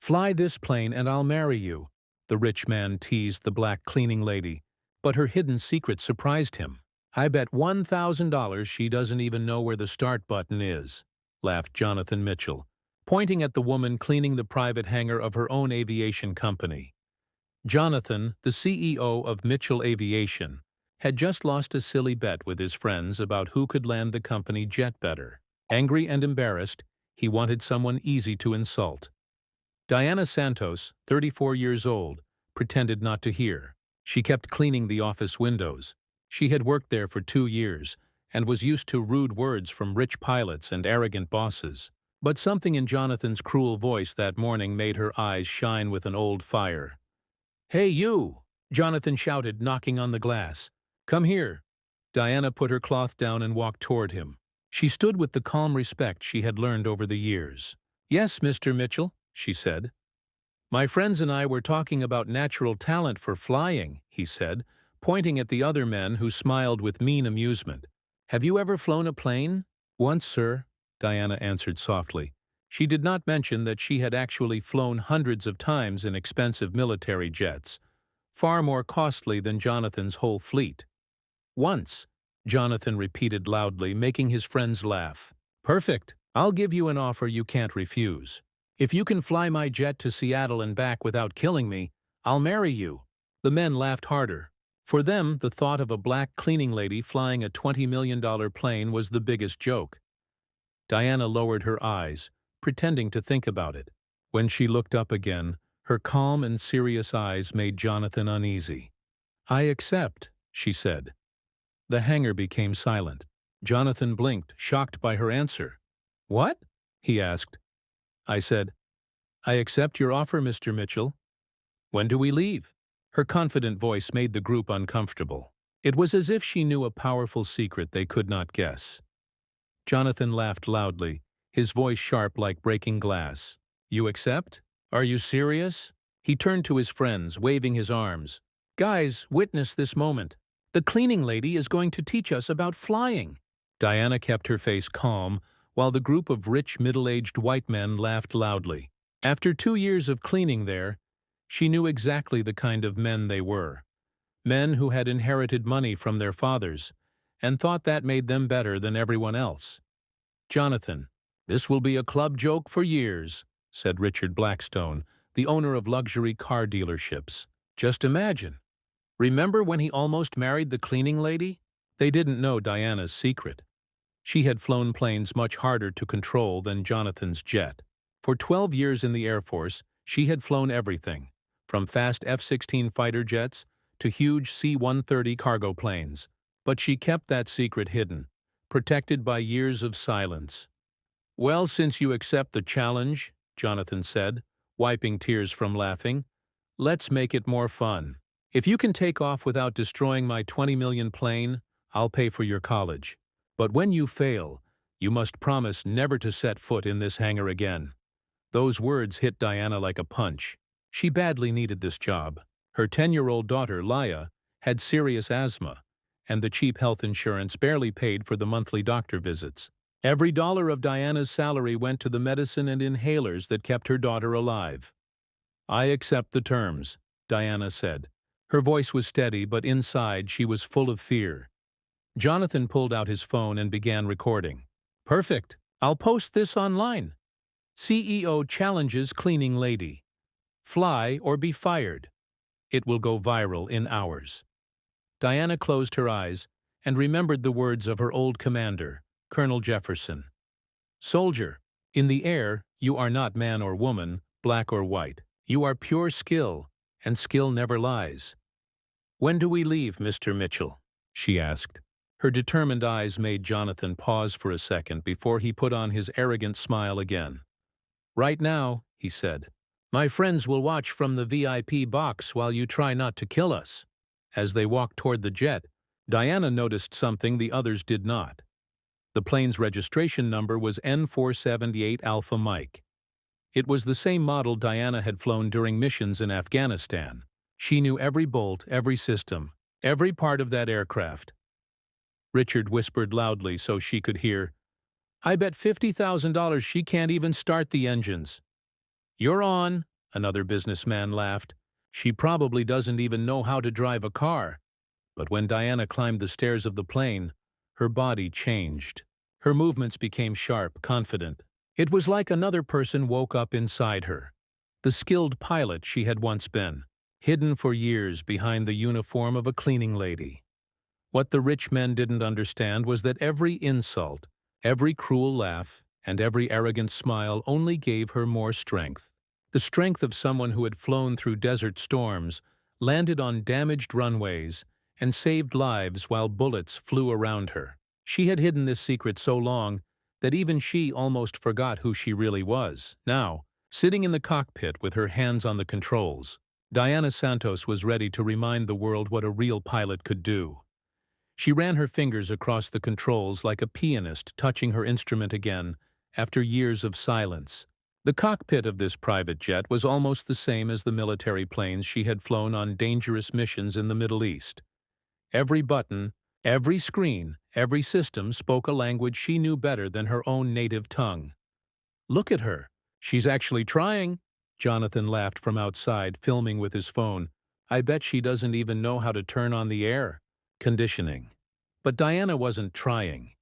"Fly this plane and I'll marry you," the rich man teased the black cleaning lady, but her hidden secret surprised him. "I bet $1,000 she doesn't even know where the start button is," laughed Jonathan Mitchell, pointing at the woman cleaning the private hangar of her own aviation company. Jonathan, the CEO of Mitchell Aviation, had just lost a silly bet with his friends about who could land the company jet better. Angry and embarrassed, he wanted someone easy to insult. Diana Santos, 34 years old, pretended not to hear. She kept cleaning the office windows. She had worked there for 2 years and was used to rude words from rich pilots and arrogant bosses. But something in Jonathan's cruel voice that morning made her eyes shine with an old fire. "Hey, you!" Jonathan shouted, knocking on the glass. "Come here." Diana put her cloth down and walked toward him. She stood with the calm respect she had learned over the years. "Yes, Mr. Mitchell," she said. "My friends and I were talking about natural talent for flying," he said, pointing at the other men who smiled with mean amusement. "Have you ever flown a plane?" "Once, sir," Diana answered softly. She did not mention that she had actually flown hundreds of times in expensive military jets, far more costly than Jonathan's whole fleet. "Once," Jonathan repeated loudly, making his friends laugh. "Perfect. I'll give you an offer you can't refuse. If you can fly my jet to Seattle and back without killing me, I'll marry you." The men laughed harder. For them, the thought of a black cleaning lady flying a $20 million plane was the biggest joke. Diana lowered her eyes, pretending to think about it. When she looked up again, her calm and serious eyes made Jonathan uneasy. "I accept," she said. The hangar became silent. Jonathan blinked, shocked by her answer. "What?" he asked. "I said, I accept your offer, Mr. Mitchell. When do we leave?" Her confident voice made the group uncomfortable. It was as if she knew a powerful secret they could not guess. Jonathan laughed loudly, his voice sharp like breaking glass. "You accept? Are you serious?" He turned to his friends, waving his arms. "Guys, witness this moment. The cleaning lady is going to teach us about flying." Diana kept her face calm, while the group of rich, middle-aged white men laughed loudly. After 2 years of cleaning there, she knew exactly the kind of men they were. Men who had inherited money from their fathers, and thought that made them better than everyone else. "Jonathan, this will be a club joke for years," said Richard Blackstone, the owner of luxury car dealerships. "Just imagine. Remember when he almost married the cleaning lady?" They didn't know Diana's secret. She had flown planes much harder to control than Jonathan's jet. For 12 years in the Air Force, she had flown everything, from fast F-16 fighter jets to huge C-130 cargo planes. But she kept that secret hidden, protected by years of silence. "Well, since you accept the challenge," Jonathan said, wiping tears from laughing, "let's make it more fun. If you can take off without destroying my 20 million plane, I'll pay for your college. But when you fail, you must promise never to set foot in this hangar again." Those words hit Diana like a punch. She badly needed this job. Her 10-year-old daughter, Laya, had serious asthma, and the cheap health insurance barely paid for the monthly doctor visits. Every dollar of Diana's salary went to the medicine and inhalers that kept her daughter alive. "I accept the terms," Diana said. Her voice was steady, but inside she was full of fear. Jonathan pulled out his phone and began recording. "Perfect. I'll post this online. CEO challenges cleaning lady. Fly or be fired." It will go viral in hours. Diana closed her eyes and remembered the words of her old commander, Colonel Jefferson. "Soldier, in the air, you are not man or woman, black or white. You are pure skill, and skill never lies." "When do we leave, Mr. Mitchell?" she asked. Her determined eyes made Jonathan pause for a second before he put on his arrogant smile again. "Right now," he said. "My friends will watch from the VIP box while you try not to kill us." As they walked toward the jet, Diana noticed something the others did not. The plane's registration number was N478 Alpha Mike. It was the same model Diana had flown during missions in Afghanistan. She knew every bolt, every system, every part of that aircraft. Richard whispered loudly so she could hear, "I bet $50,000 she can't even start the engines." "You're on," another businessman laughed. She probably doesn't even know how to drive a car. But when Diana climbed the stairs of the plane, her body changed. Her movements became sharp, confident. It was like another person woke up inside her. The skilled pilot she had once been, hidden for years behind the uniform of a cleaning lady. What the rich men didn't understand was that every insult, every cruel laugh, and every arrogant smile only gave her more strength. The strength of someone who had flown through desert storms, landed on damaged runways, and saved lives while bullets flew around her. She had hidden this secret so long that even she almost forgot who she really was. Now, sitting in the cockpit with her hands on the controls, Diana Santos was ready to remind the world what a real pilot could do. She ran her fingers across the controls like a pianist touching her instrument again after years of silence. The cockpit of this private jet was almost the same as the military planes she had flown on dangerous missions in the Middle East. Every button, every screen, every system spoke a language she knew better than her own native tongue. "Look at her. She's actually trying," Jonathan laughed from outside, filming with his phone. "I bet she doesn't even know how to turn on the air conditioning." But Diana wasn't trying.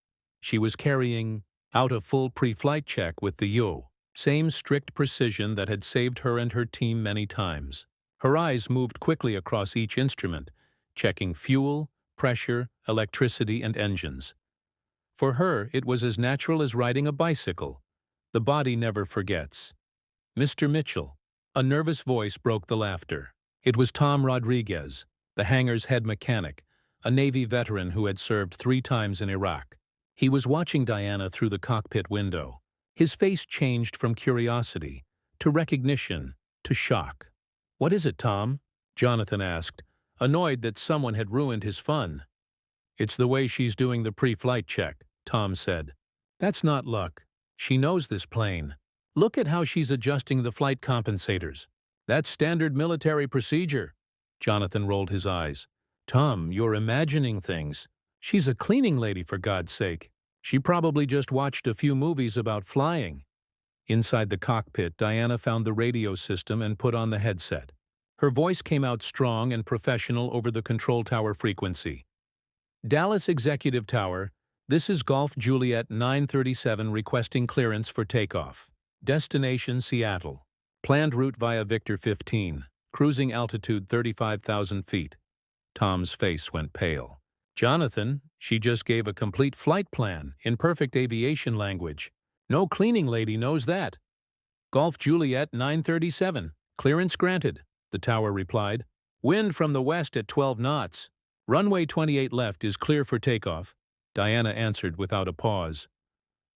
She was carrying out a full pre-flight check with the same strict precision that had saved her and her team many times. Her eyes moved quickly across each instrument, checking fuel, pressure, electricity, and engines. For her, it was as natural as riding a bicycle. The body never forgets. "Mr. Mitchell." A nervous voice broke the laughter. It was Tom Rodriguez, the hangar's head mechanic, a Navy veteran who had served 3 times in Iraq. He was watching Diana through the cockpit window. His face changed from curiosity to recognition to shock. "What is it, Tom?" Jonathan asked, annoyed that someone had ruined his fun. "It's the way she's doing the pre-flight check," Tom said. "That's not luck. She knows this plane. Look at how she's adjusting the flight compensators. That's standard military procedure." Jonathan rolled his eyes. "Tom, you're imagining things. She's a cleaning lady, for God's sake. She probably just watched a few movies about flying." Inside the cockpit, Diana found the radio system and put on the headset. Her voice came out strong and professional over the control tower frequency. "Dallas Executive Tower, this is Golf Juliet 937 requesting clearance for takeoff. Destination Seattle. Planned route via Victor 15. Cruising altitude 35,000 feet. Tom's face went pale. "Jonathan, she just gave a complete flight plan in perfect aviation language. No cleaning lady knows that." "Golf Juliet 937. Clearance granted," the tower replied. "Wind from the west at 12 knots. Runway 28 left is clear for takeoff," Diana answered without a pause.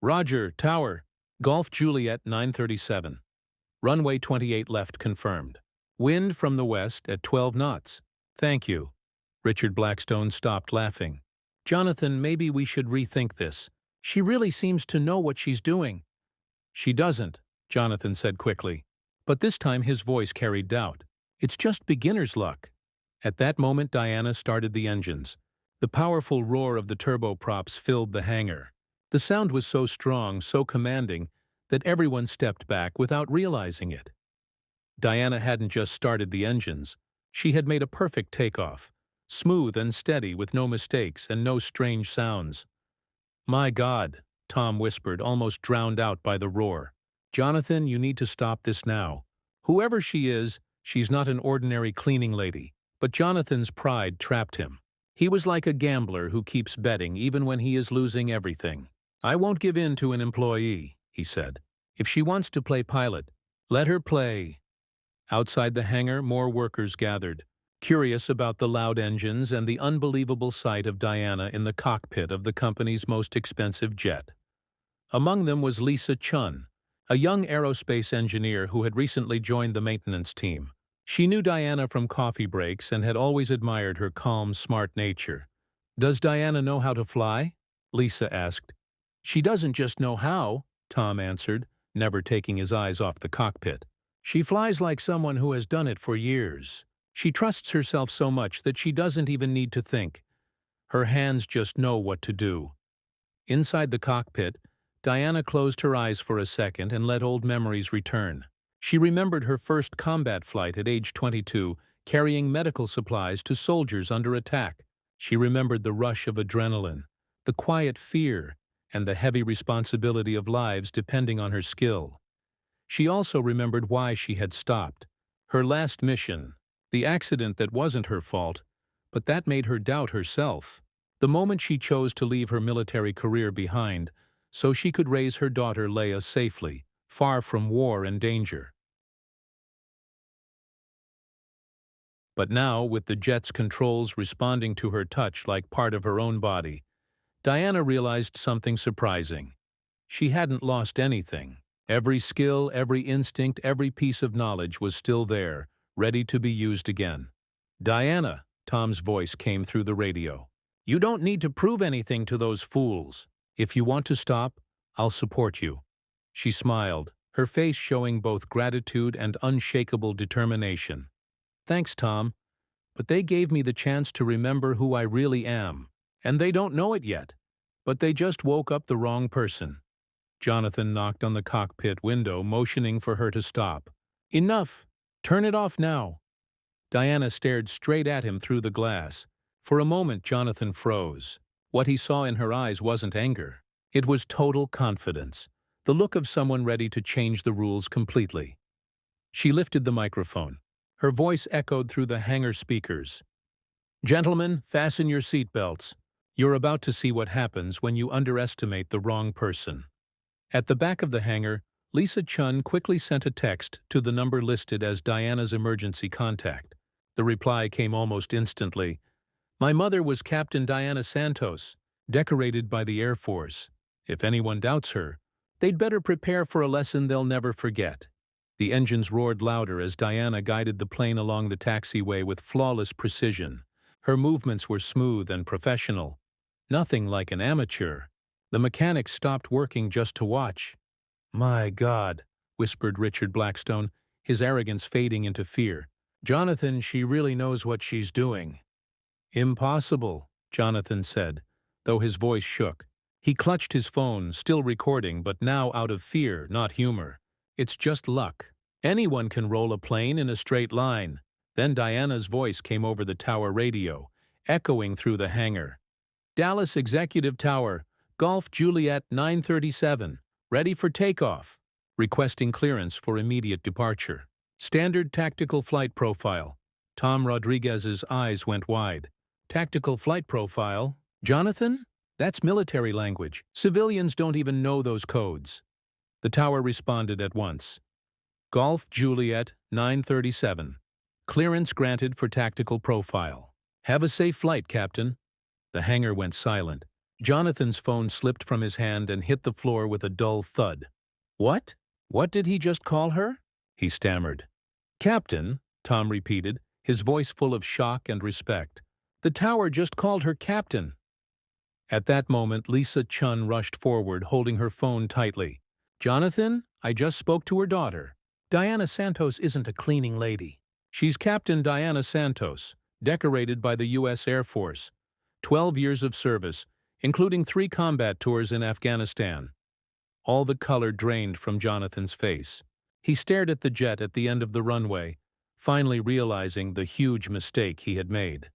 "Roger, tower. Golf Juliet 937. Runway 28 left confirmed. Wind from the west at 12 knots. Thank you." Richard Blackstone stopped laughing. "Jonathan, maybe we should rethink this. She really seems to know what she's doing." "She doesn't," Jonathan said quickly. But this time his voice carried doubt. "It's just beginner's luck." At that moment Diana started the engines. The powerful roar of the turboprops filled the hangar. The sound was so strong, so commanding, that everyone stepped back without realizing it. Diana hadn't just started the engines. She had made a perfect takeoff. Smooth and steady, with no mistakes and no strange sounds. "My God," Tom whispered, almost drowned out by the roar. "Jonathan, you need to stop this now. Whoever she is, she's not an ordinary cleaning lady." But Jonathan's pride trapped him. He was like a gambler who keeps betting even when he is losing everything. "I won't give in to an employee," he said. "If she wants to play pilot, let her play." Outside the hangar, more workers gathered, curious about the loud engines and the unbelievable sight of Diana in the cockpit of the company's most expensive jet. Among them was Lisa Chun, a young aerospace engineer who had recently joined the maintenance team. She knew Diana from coffee breaks and had always admired her calm, smart nature. "Does Diana know how to fly?" Lisa asked. "She doesn't just know how," Tom answered, never taking his eyes off the cockpit. "She flies like someone who has done it for years. She trusts herself so much that she doesn't even need to think. Her hands just know what to do." Inside the cockpit, Diana closed her eyes for a second and let old memories return. She remembered her first combat flight at age 22, carrying medical supplies to soldiers under attack. She remembered the rush of adrenaline, the quiet fear, and the heavy responsibility of lives depending on her skill. She also remembered why she had stopped. Her last mission, the accident that wasn't her fault, but that made her doubt herself. The moment she chose to leave her military career behind, so she could raise her daughter Leia safely, far from war and danger. But now, with the jet's controls responding to her touch like part of her own body, Diana realized something surprising. She hadn't lost anything. Every skill, every instinct, every piece of knowledge was still there, ready to be used again. "Diana," Tom's voice came through the radio. "You don't need to prove anything to those fools. If you want to stop, I'll support you." She smiled, her face showing both gratitude and unshakable determination. "Thanks, Tom, but they gave me the chance to remember who I really am. And they don't know it yet, but they just woke up the wrong person." Jonathan knocked on the cockpit window, motioning for her to stop. "Enough! Turn it off now!" Diana stared straight at him through the glass. For a moment, Jonathan froze. What he saw in her eyes wasn't anger. It was total confidence, the look of someone ready to change the rules completely. She lifted the microphone. Her voice echoed through the hangar speakers. "Gentlemen, fasten your seatbelts. You're about to see what happens when you underestimate the wrong person." At the back of the hangar, Lisa Chun quickly sent a text to the number listed as Diana's emergency contact. The reply came almost instantly. "My mother was Captain Diana Santos, decorated by the Air Force. If anyone doubts her, they'd better prepare for a lesson they'll never forget." The engines roared louder as Diana guided the plane along the taxiway with flawless precision. Her movements were smooth and professional. Nothing like an amateur. The mechanics stopped working just to watch. "My God," whispered Richard Blackstone, his arrogance fading into fear. "Jonathan, she really knows what she's doing." "Impossible," Jonathan said, though his voice shook. He clutched his phone, still recording, but now out of fear, not humor. "It's just luck. Anyone can roll a plane in a straight line." Then Diana's voice came over the tower radio, echoing through the hangar. "Dallas Executive Tower, Golf Juliet 937, ready for takeoff. Requesting clearance for immediate departure. Standard tactical flight profile." Tom Rodriguez's eyes went wide. "Tactical flight profile? Jonathan? That's military language. Civilians don't even know those codes." The tower responded at once. "Golf Juliet 937. Clearance granted for tactical profile. Have a safe flight, Captain." The hangar went silent. Jonathan's phone slipped from his hand and hit the floor with a dull thud. "What? What did he just call her?" he stammered. "Captain," Tom repeated, his voice full of shock and respect. "The tower just called her Captain." At that moment, Lisa Chun rushed forward, holding her phone tightly. "Jonathan, I just spoke to her daughter. Diana Santos isn't a cleaning lady. She's Captain Diana Santos, decorated by the U.S. Air Force. 12 years of service, including 3 combat tours in Afghanistan." All the color drained from Jonathan's face. He stared at the jet at the end of the runway, finally realizing the huge mistake he had made.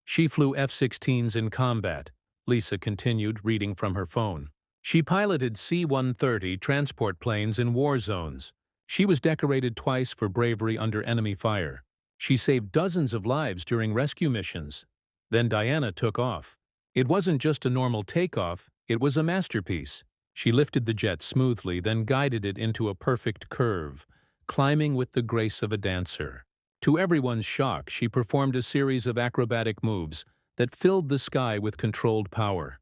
"She flew F-16s in combat," Lisa continued, reading from her phone. "She piloted C-130 transport planes in war zones. She was decorated twice for bravery under enemy fire. She saved dozens of lives during rescue missions." Then Diana took off. It wasn't just a normal takeoff, it was a masterpiece. She lifted the jet smoothly, then guided it into a perfect curve, climbing with the grace of a dancer. To everyone's shock, she performed a series of acrobatic moves that filled the sky with controlled power.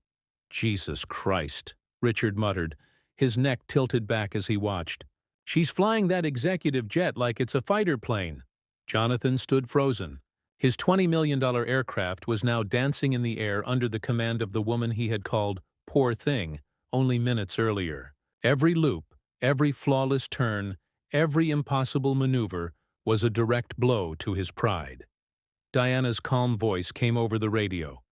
"Jesus Christ," Richard muttered, his neck tilted back as he watched. "She's flying that executive jet like it's a fighter plane." Jonathan stood frozen. His $20 million aircraft was now dancing in the air under the command of the woman he had called "poor thing" only minutes earlier. Every loop, every flawless turn, every impossible maneuver was a direct blow to his pride. Diana's calm voice came over the radio.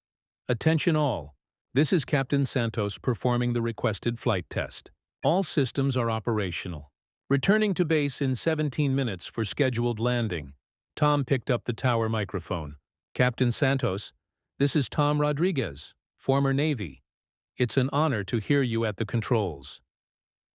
"Attention all. This is Captain Santos performing the requested flight test. All systems are operational. Returning to base in 17 minutes for scheduled landing. Tom picked up the tower microphone. Captain Santos, this is Tom Rodriguez, former Navy. It's an honor to hear you at the controls.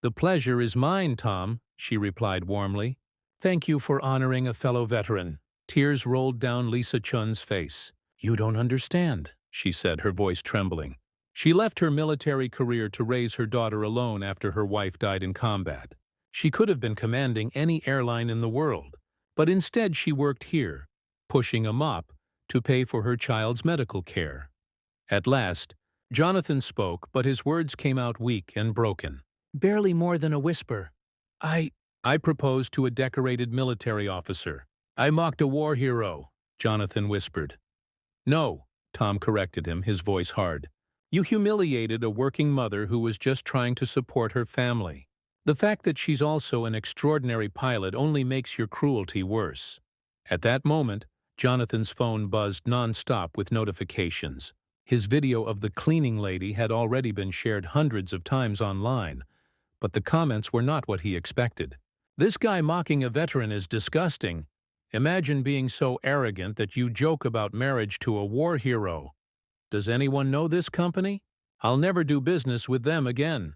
The pleasure is mine, Tom, she replied warmly. Thank you for honoring a fellow veteran. Tears rolled down Lisa Chun's face. You don't understand, she said, her voice trembling. She left her military career to raise her daughter alone after her wife died in combat. She could have been commanding any airline in the world, but instead she worked here, pushing a mop to pay for her child's medical care. At last, Jonathan spoke, but his words came out weak and broken. Barely more than a whisper. I proposed to a decorated military officer. I mocked a war hero, Jonathan whispered. No, Tom corrected him, his voice hard. You humiliated a working mother who was just trying to support her family. The fact that she's also an extraordinary pilot only makes your cruelty worse. At that moment, Jonathan's phone buzzed non-stop with notifications. His video of the cleaning lady had already been shared hundreds of times online, but the comments were not what he expected. This guy mocking a veteran is disgusting. Imagine being so arrogant that you joke about marriage to a war hero. Does anyone know this company? I'll never do business with them again.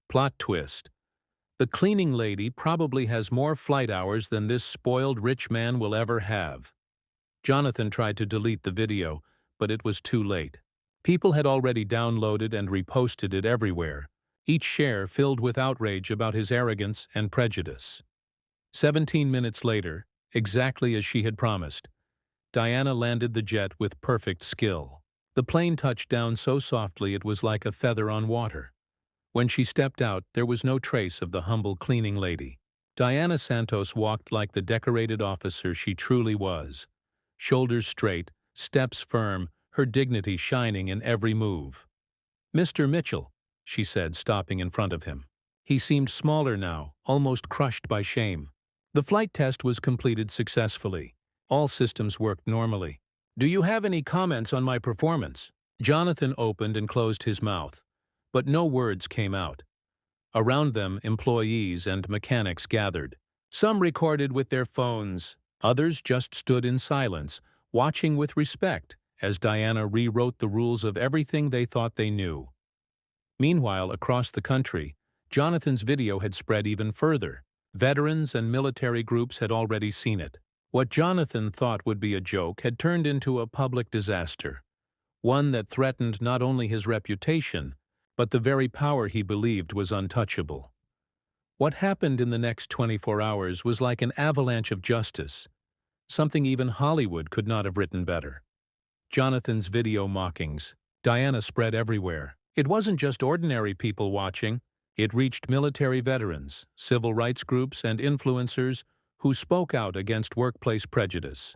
Plot twist. The cleaning lady probably has more flight hours than this spoiled rich man will ever have. Jonathan tried to delete the video, but it was too late. People had already downloaded and reposted it everywhere, each share filled with outrage about his arrogance and prejudice. 17 minutes later, exactly as she had promised, Diana landed the jet with perfect skill. The plane touched down so softly it was like a feather on water. When she stepped out, there was no trace of the humble cleaning lady. Diana Santos walked like the decorated officer she truly was. Shoulders straight, steps firm, her dignity shining in every move. Mr. Mitchell, she said, stopping in front of him. He seemed smaller now, almost crushed by shame. The flight test was completed successfully. All systems worked normally. Do you have any comments on my performance? Jonathan opened and closed his mouth, but no words came out. Around them, employees and mechanics gathered. Some recorded with their phones. Others just stood in silence, watching with respect as Diana rewrote the rules of everything they thought they knew. Meanwhile, across the country, Jonathan's video had spread even further. Veterans and military groups had already seen it. What Jonathan thought would be a joke had turned into a public disaster, one that threatened not only his reputation, but the very power he believed was untouchable. What happened in the next 24 hours was like an avalanche of justice, something even Hollywood could not have written better. Jonathan's video mockings, Diana spread everywhere. It wasn't just ordinary people watching. It reached military veterans, civil rights groups, and influencers who spoke out against workplace prejudice.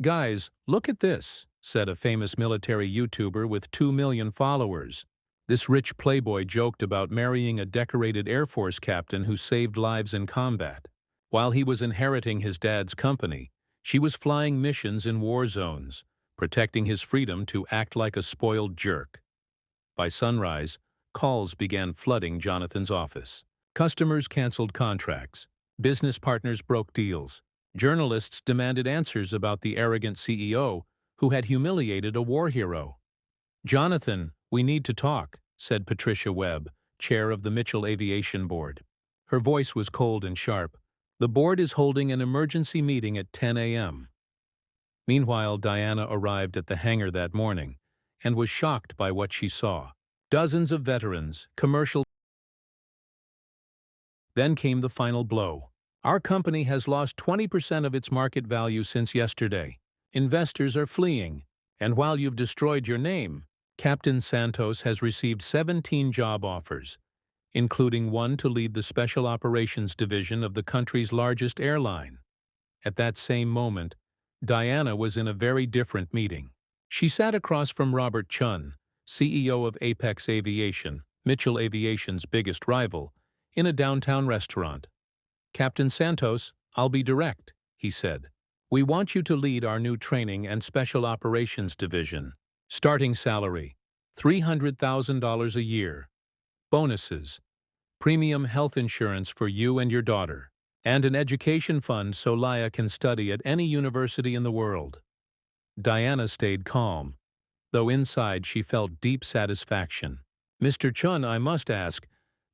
Guys, look at this, said a famous military YouTuber with 2 million followers. This rich playboy joked about marrying a decorated Air Force captain who saved lives in combat. While he was inheriting his dad's company, she was flying missions in war zones, protecting his freedom to act like a spoiled jerk. By sunrise, calls began flooding Jonathan's office. Customers canceled contracts. Business partners broke deals. Journalists demanded answers about the arrogant CEO who had humiliated a war hero. Jonathan, we need to talk, said Patricia Webb, chair of the Mitchell Aviation Board. Her voice was cold and sharp. The board is holding an emergency meeting at 10 a.m. Meanwhile, Diana arrived at the hangar that morning and was shocked by what she saw. Dozens of veterans, commercial. Then came the final blow. Our company has lost 20% of its market value since yesterday. Investors are fleeing. And while you've destroyed your name, Captain Santos has received 17 job offers, including one to lead the Special Operations Division of the country's largest airline. At that same moment, Diana was in a very different meeting. She sat across from Robert Chun, CEO of Apex Aviation, Mitchell Aviation's biggest rival, in a downtown restaurant. Captain Santos, I'll be direct, he said. We want you to lead our new training and special operations division. Starting salary, $300,000 a year. Bonuses, premium health insurance for you and your daughter, and an education fund so Laya can study at any university in the world. Diana stayed calm, though inside she felt deep satisfaction. Mr. Chun, I must ask,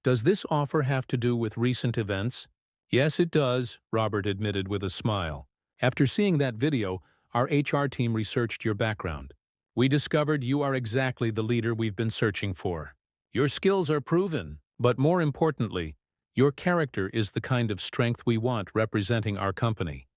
does this offer have to do with recent events? Yes, it does, Robert admitted with a smile. After seeing that video, our HR team researched your background. We discovered you are exactly the leader we've been searching for. Your skills are proven, but more importantly, your character is the kind of strength we want representing our company.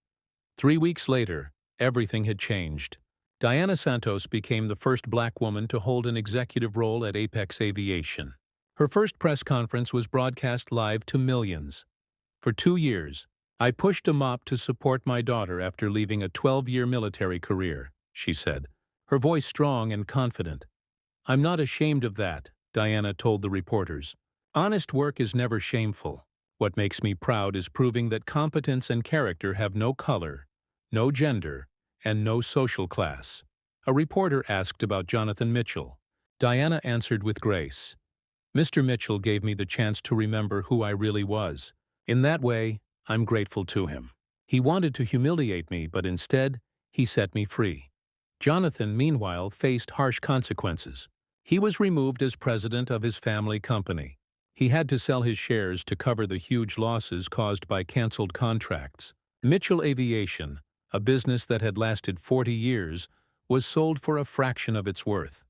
3 weeks later, everything had changed. Diana Santos became the first black woman to hold an executive role at Apex Aviation. Her first press conference was broadcast live to millions. For 2 years, I pushed a mop to support my daughter after leaving a 12-year military career, she said, her voice strong and confident. I'm not ashamed of that, Diana told the reporters. Honest work is never shameful. What makes me proud is proving that competence and character have no color, no gender, and no social class. A reporter asked about Jonathan Mitchell. Diana answered with grace. Mr. Mitchell gave me the chance to remember who I really was. In that way, I'm grateful to him. He wanted to humiliate me, but instead, he set me free. Jonathan, meanwhile, faced harsh consequences. He was removed as president of his family company. He had to sell his shares to cover the huge losses caused by canceled contracts. Mitchell Aviation, a business that had lasted 40 years, was sold for a fraction of its worth.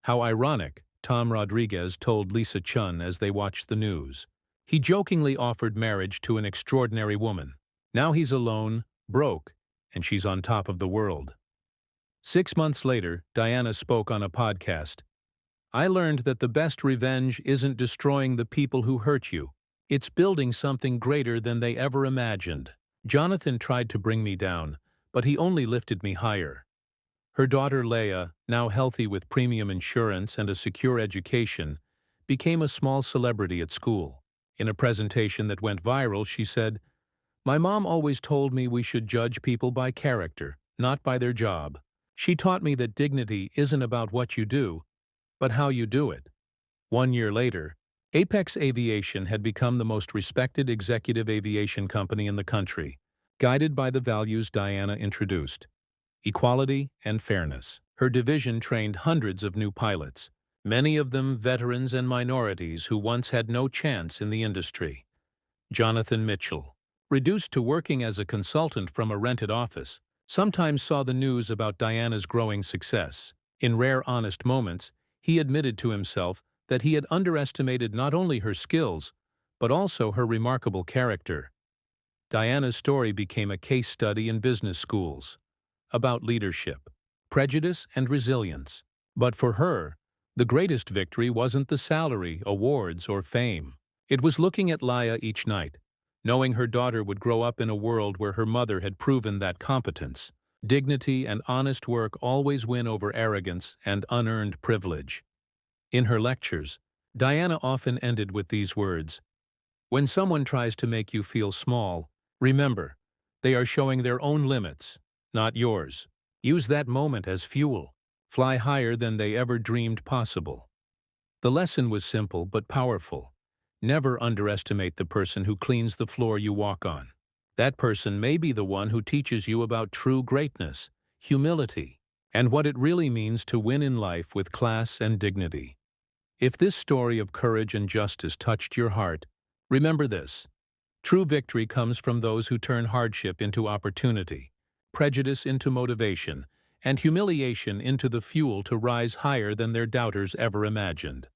How ironic, Tom Rodriguez told Lisa Chun as they watched the news. He jokingly offered marriage to an extraordinary woman. Now he's alone, broke, and she's on top of the world. 6 months later, Diana spoke on a podcast. I learned that the best revenge isn't destroying the people who hurt you. It's building something greater than they ever imagined. Jonathan tried to bring me down, but he only lifted me higher. Her daughter Leia, now healthy with premium insurance and a secure education, became a small celebrity at school. In a presentation that went viral, she said, "My mom always told me we should judge people by character, not by their job. She taught me that dignity isn't about what you do, but how you do it." 1 year later, Apex Aviation had become the most respected executive aviation company in the country, guided by the values Diana introduced: equality and fairness. Her division trained hundreds of new pilots, many of them veterans and minorities who once had no chance in the industry. Jonathan Mitchell, reduced to working as a consultant from a rented office, sometimes saw the news about Diana's growing success. In rare honest moments, he admitted to himself that he had underestimated not only her skills, but also her remarkable character. Diana's story became a case study in business schools, about leadership, prejudice, and resilience. But for her, the greatest victory wasn't the salary, awards, or fame. It was looking at Laya each night, knowing her daughter would grow up in a world where her mother had proven that competence, dignity, and honest work always win over arrogance and unearned privilege. In her lectures, Diana often ended with these words: "When someone tries to make you feel small, remember, they are showing their own limits, not yours. Use that moment as fuel. Fly higher than they ever dreamed possible." The lesson was simple but powerful. Never underestimate the person who cleans the floor you walk on. That person may be the one who teaches you about true greatness, humility, and what it really means to win in life with class and dignity. If this story of courage and justice touched your heart, remember this: true victory comes from those who turn hardship into opportunity, prejudice into motivation, and humiliation into the fuel to rise higher than their doubters ever imagined.